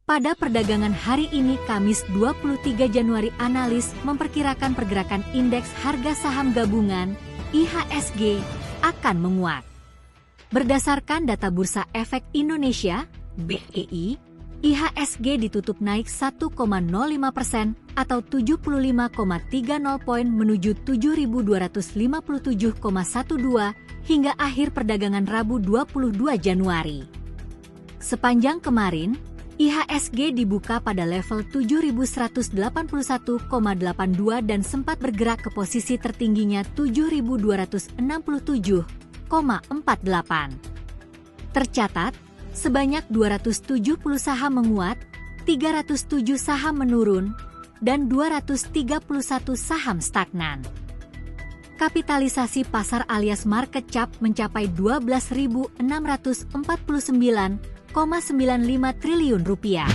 Pada perdagangan hari ini Kamis 23 Januari, analis memperkirakan pergerakan indeks harga saham gabungan IHSG akan menguat. Berdasarkan data Bursa Efek Indonesia (BEI), IHSG ditutup naik 1,05% atau 75,30 poin menuju 7.257,12 hingga akhir perdagangan Rabu 22 Januari. Sepanjang kemarin, IHSG dibuka pada level 7.181,82 dan sempat bergerak ke posisi tertingginya 7.267,48. Tercatat, sebanyak 270 saham menguat, 307 saham menurun, dan 231 saham stagnan. Kapitalisasi pasar alias market cap mencapai 12.649,95 triliun rupiah.